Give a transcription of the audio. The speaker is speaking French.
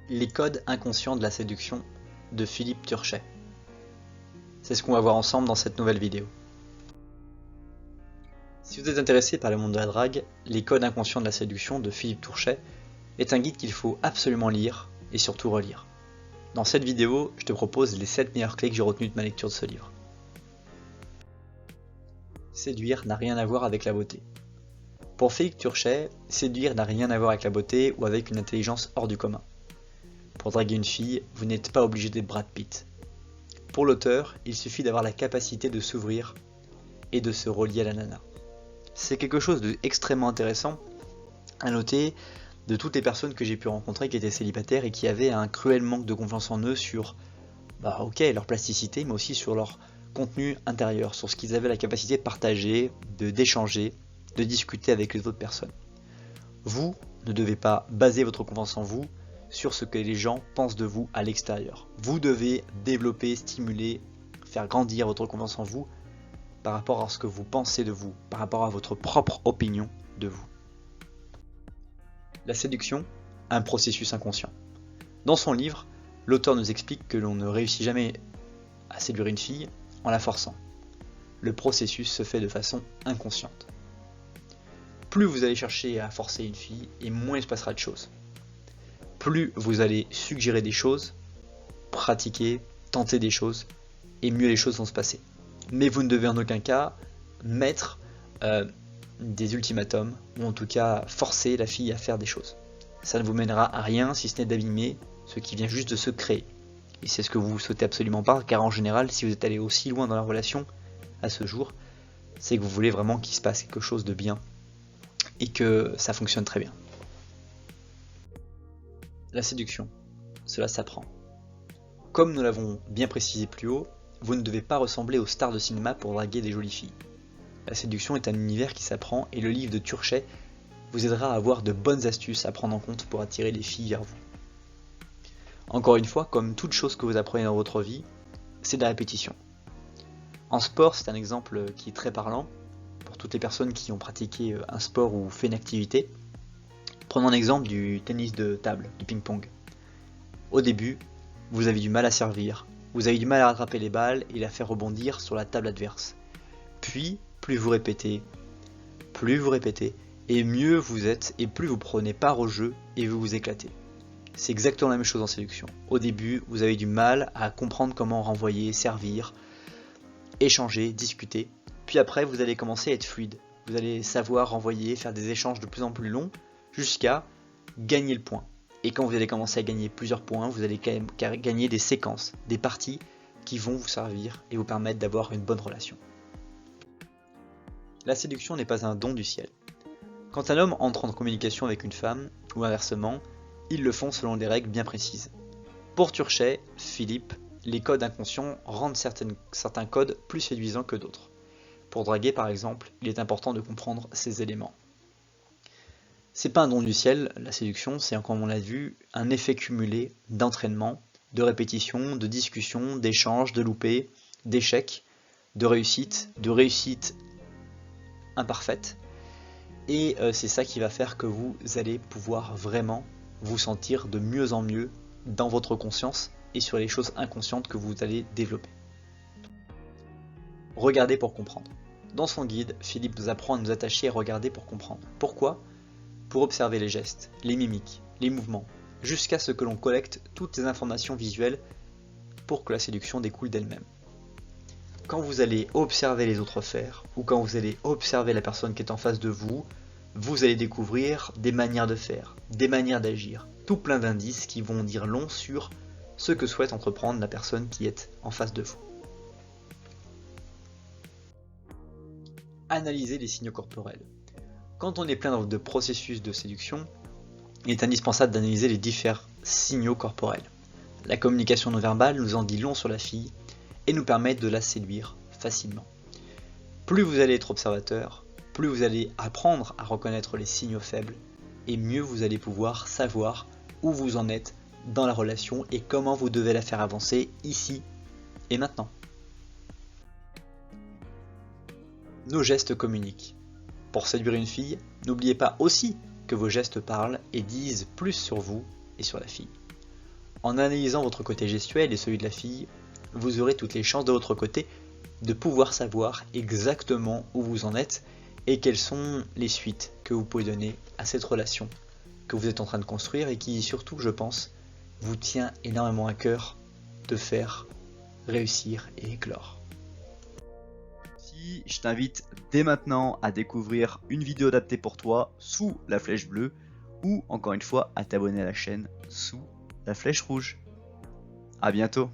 Les codes inconscients de la séduction de Philippe Turchet. C'est ce qu'on va voir ensemble dans cette nouvelle vidéo. Si vous êtes intéressé par le monde de la drague, Les codes inconscients de la séduction de Philippe Turchet est un guide qu'il faut absolument lire et surtout relire. Dans cette vidéo, je te propose les 7 meilleures clés que j'ai retenues de ma lecture de ce livre. Séduire n'a rien à voir avec la beauté. Pour Philippe Turchet, séduire n'a rien à voir avec la beauté ou avec une intelligence hors du commun. Pour draguer une fille, vous n'êtes pas obligé d'être Brad Pitt. Pour l'auteur, il suffit d'avoir la capacité de s'ouvrir et de se relier à la nana. C'est quelque chose d'extrêmement intéressant à noter de toutes les personnes que j'ai pu rencontrer qui étaient célibataires et qui avaient un cruel manque de confiance en eux sur leur plasticité, mais aussi sur leur contenu intérieur, sur ce qu'ils avaient la capacité de partager, d'échanger, de discuter avec les autres personnes. Vous ne devez pas baser votre confiance en vous sur ce que les gens pensent de vous à l'extérieur. Vous devez développer, stimuler, faire grandir votre confiance en vous par rapport à ce que vous pensez de vous, par rapport à votre propre opinion de vous. La séduction, un processus inconscient. Dans son livre, l'auteur nous explique que l'on ne réussit jamais à séduire une fille en la forçant. Le processus se fait de façon inconsciente. Plus vous allez chercher à forcer une fille, et moins il se passera de choses. Plus vous allez suggérer des choses, pratiquer, tenter des choses, et mieux les choses vont se passer. Mais vous ne devez en aucun cas mettre des ultimatums, ou en tout cas forcer la fille à faire des choses. Ça ne vous mènera à rien si ce n'est d'abîmer ce qui vient juste de se créer. Et c'est ce que vous souhaitez absolument pas, car en général, si vous êtes allé aussi loin dans la relation à ce jour, c'est que vous voulez vraiment qu'il se passe quelque chose de bien, et que ça fonctionne très bien. La séduction, cela s'apprend. Comme nous l'avons bien précisé plus haut, vous ne devez pas ressembler aux stars de cinéma pour draguer des jolies filles. La séduction est un univers qui s'apprend et le livre de Turchet vous aidera à avoir de bonnes astuces à prendre en compte pour attirer les filles vers vous. Encore une fois, comme toute chose que vous apprenez dans votre vie, c'est de la répétition. En sport, c'est un exemple qui est très parlant pour toutes les personnes qui ont pratiqué un sport ou fait une activité. Prenons l'exemple du tennis de table, du ping-pong. Au début, vous avez du mal à servir, vous avez du mal à rattraper les balles et la faire rebondir sur la table adverse. Puis, plus vous répétez, et mieux vous êtes et plus vous prenez part au jeu et vous vous éclatez. C'est exactement la même chose en séduction. Au début, vous avez du mal à comprendre comment renvoyer, servir, échanger, discuter. Puis après, vous allez commencer à être fluide. Vous allez savoir renvoyer, faire des échanges de plus en plus longs, jusqu'à gagner le point. Et quand vous allez commencer à gagner plusieurs points, vous allez gagner des séquences, des parties qui vont vous servir et vous permettre d'avoir une bonne relation. La séduction n'est pas un don du ciel. Quand un homme entre en communication avec une femme, ou inversement, ils le font selon des règles bien précises. Pour Turchet, Philippe, les codes inconscients rendent certains codes plus séduisants que d'autres. Pour draguer par exemple, il est important de comprendre ces éléments. C'est pas un don du ciel, la séduction, c'est, comme on l'a vu, un effet cumulé d'entraînement, de répétition, de discussion, d'échanges, de loupés, d'échecs, de réussites imparfaites. Et c'est ça qui va faire que vous allez pouvoir vraiment vous sentir de mieux en mieux dans votre conscience et sur les choses inconscientes que vous allez développer. Regardez pour comprendre. Dans son guide, Philippe nous apprend à nous attacher et regarder pour comprendre. Pourquoi ? Pour observer les gestes, les mimiques, les mouvements, jusqu'à ce que l'on collecte toutes les informations visuelles pour que la séduction découle d'elle-même. Quand vous allez observer les autres faire, ou quand vous allez observer la personne qui est en face de vous, vous allez découvrir des manières de faire, des manières d'agir, tout plein d'indices qui vont dire long sur ce que souhaite entreprendre la personne qui est en face de vous. Analysez les signaux corporels. Quand on est plein de processus de séduction, il est indispensable d'analyser les différents signaux corporels. La communication non verbale nous en dit long sur la fille et nous permet de la séduire facilement. Plus vous allez être observateur, plus vous allez apprendre à reconnaître les signaux faibles et mieux vous allez pouvoir savoir où vous en êtes dans la relation et comment vous devez la faire avancer ici et maintenant. Nos gestes communiquent. Pour séduire une fille, n'oubliez pas aussi que vos gestes parlent et disent plus sur vous et sur la fille. En analysant votre côté gestuel et celui de la fille, vous aurez toutes les chances de votre côté de pouvoir savoir exactement où vous en êtes et quelles sont les suites que vous pouvez donner à cette relation que vous êtes en train de construire et qui surtout, je pense, vous tient énormément à cœur de faire réussir et éclore. Je t'invite dès maintenant à découvrir une vidéo adaptée pour toi sous la flèche bleue ou encore une fois à t'abonner à la chaîne sous la flèche rouge. À bientôt.